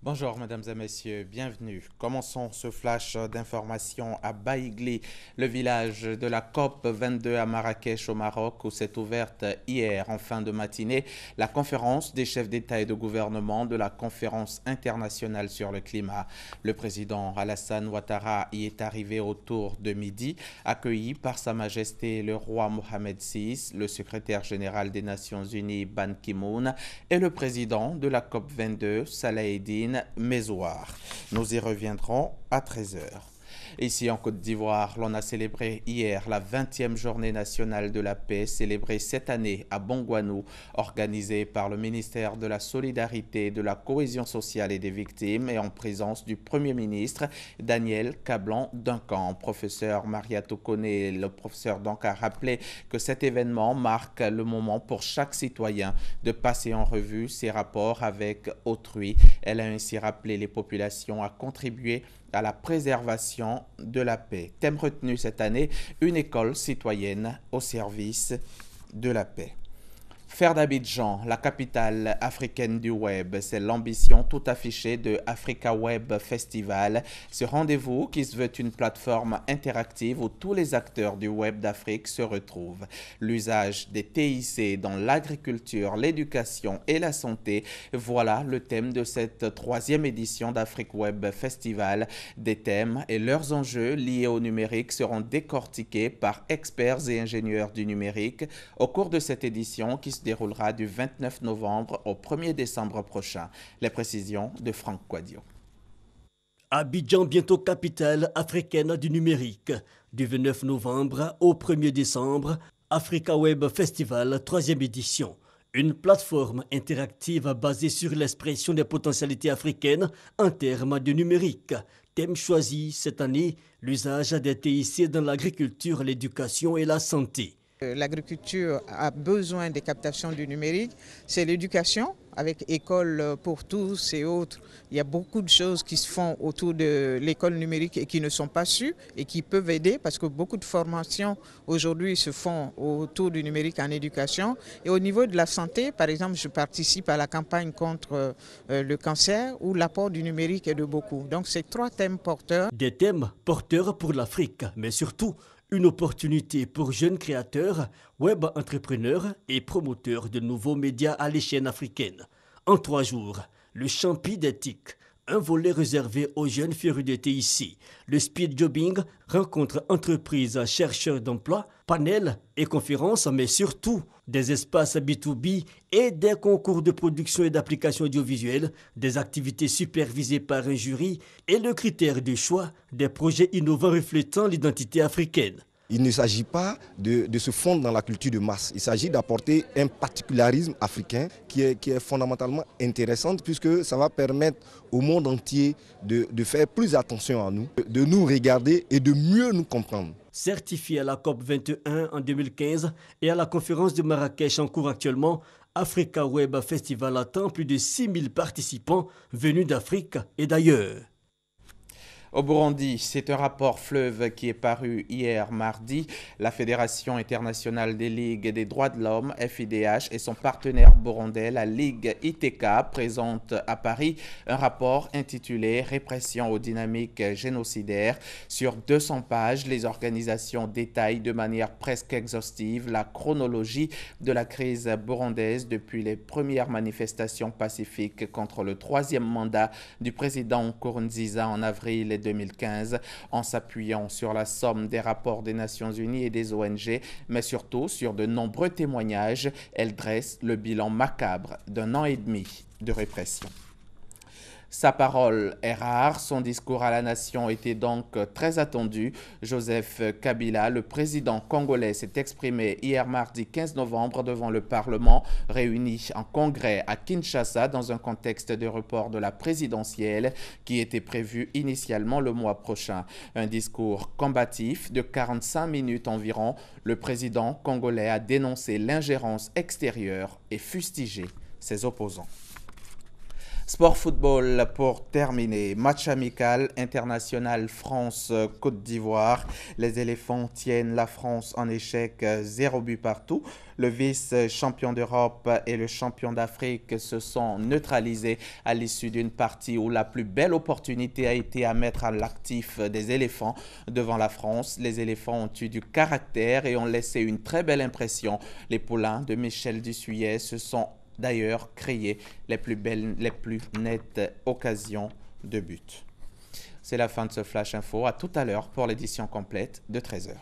Bonjour mesdames et messieurs, bienvenue. Commençons ce flash d'informations à Baïgli, le village de la COP 22 à Marrakech au Maroc, où s'est ouverte hier en fin de matinée la conférence des chefs d'État et de gouvernement de la conférence internationale sur le climat. Le président Alassane Ouattara y est arrivé autour de midi, accueilli par Sa Majesté le roi Mohamed VI, le secrétaire général des Nations Unies Ban Ki-moon et le président de la COP 22, Salah Mezouar. Nous y reviendrons à 13 h. Ici en Côte d'Ivoire, l'on a célébré hier la 20e journée nationale de la paix, célébrée cette année à Bongouanou, organisée par le ministère de la Solidarité, de la Cohésion sociale et des victimes et en présence du Premier ministre Daniel Kablan-Duncan. Professeur Maria Tokone, le professeur donc a rappelé que cet événement marque le moment pour chaque citoyen de passer en revue ses rapports avec autrui. Elle a ainsi rappelé les populations à contribuer à la préservation de la paix. Thème retenu cette année, une école citoyenne au service de la paix. Faire d'Abidjan la capitale africaine du web, c'est l'ambition tout affichée de Africa Web Festival. Ce rendez-vous qui se veut une plateforme interactive où tous les acteurs du web d'Afrique se retrouvent. L'usage des TIC dans l'agriculture, l'éducation et la santé, voilà le thème de cette 3e édition d'Africa Web Festival. Des thèmes et leurs enjeux liés au numérique seront décortiqués par experts et ingénieurs du numérique au cours de cette édition qui se déroulera du 29 novembre au 1er décembre prochain. Les précisions de Franck Quadio. Abidjan, bientôt capitale africaine du numérique. Du 29 novembre au 1er décembre, Africa Web Festival, 3e édition. Une plateforme interactive basée sur l'expression des potentialités africaines en termes de numérique. Thème choisi cette année, l'usage des TIC dans l'agriculture, l'éducation et la santé. L'agriculture a besoin des captations du numérique, c'est l'éducation avec école pour tous et autres. Il y a beaucoup de choses qui se font autour de l'école numérique et qui ne sont pas sues et qui peuvent aider parce que beaucoup de formations aujourd'hui se font autour du numérique en éducation. Et au niveau de la santé, par exemple, je participe à la campagne contre le cancer où l'apport du numérique est de beaucoup. Donc c'est 3 thèmes porteurs. Des thèmes porteurs pour l'Afrique, mais surtout une opportunité pour jeunes créateurs, web entrepreneurs et promoteurs de nouveaux médias à l'échelle africaine. En 3 jours, le champi d'éthique, un volet réservé aux jeunes férus de TIC, le speed jobbing, rencontre entreprises, chercheurs d'emploi, panels et conférences, mais surtout des espaces B2B et des concours de production et d'application audiovisuelle, des activités supervisées par un jury et le critère de choix des projets innovants reflétant l'identité africaine. Il ne s'agit pas de se fondre dans la culture de masse. Il s'agit d'apporter un particularisme africain qui est fondamentalement intéressant puisque ça va permettre au monde entier de faire plus attention à nous, de nous regarder et de mieux nous comprendre. Certifié à la COP 21 en 2015 et à la conférence de Marrakech en cours actuellement, Africa Web Festival attend plus de 6000 participants venus d'Afrique et d'ailleurs. Au Burundi, c'est un rapport fleuve qui est paru hier mardi. La Fédération internationale des ligues des droits de l'homme, FIDH, et son partenaire burundais, la Ligue ITK, présentent à Paris un rapport intitulé « Répression aux dynamiques génocidaires ». Sur 200 pages, les organisations détaillent de manière presque exhaustive la chronologie de la crise burundaise depuis les premières manifestations pacifiques contre le 3e mandat du président Nkurunziza en avril 2015, en s'appuyant sur la somme des rapports des Nations Unies et des ONG, mais surtout sur de nombreux témoignages. Elle dresse le bilan macabre d'un an et demi de répression. Sa parole est rare, son discours à la nation était donc très attendu. Joseph Kabila, le président congolais, s'est exprimé hier mardi 15 novembre devant le Parlement, réuni en congrès à Kinshasa dans un contexte de report de la présidentielle qui était prévu initialement le mois prochain. Un discours combatif de 45 minutes environ, le président congolais a dénoncé l'ingérence extérieure et fustigé ses opposants. Sport football pour terminer. Match amical international France-Côte d'Ivoire. Les éléphants tiennent la France en échec, 0 but partout. Le vice-champion d'Europe et le champion d'Afrique se sont neutralisés à l'issue d'une partie où la plus belle opportunité a été à mettre à l'actif des éléphants devant la France. Les éléphants ont eu du caractère et ont laissé une très belle impression. Les poulains de Michel Dussuyer se sont d'ailleurs créé les plus nettes occasions de but. C'est la fin de ce Flash Info. À tout à l'heure pour l'édition complète de 13h.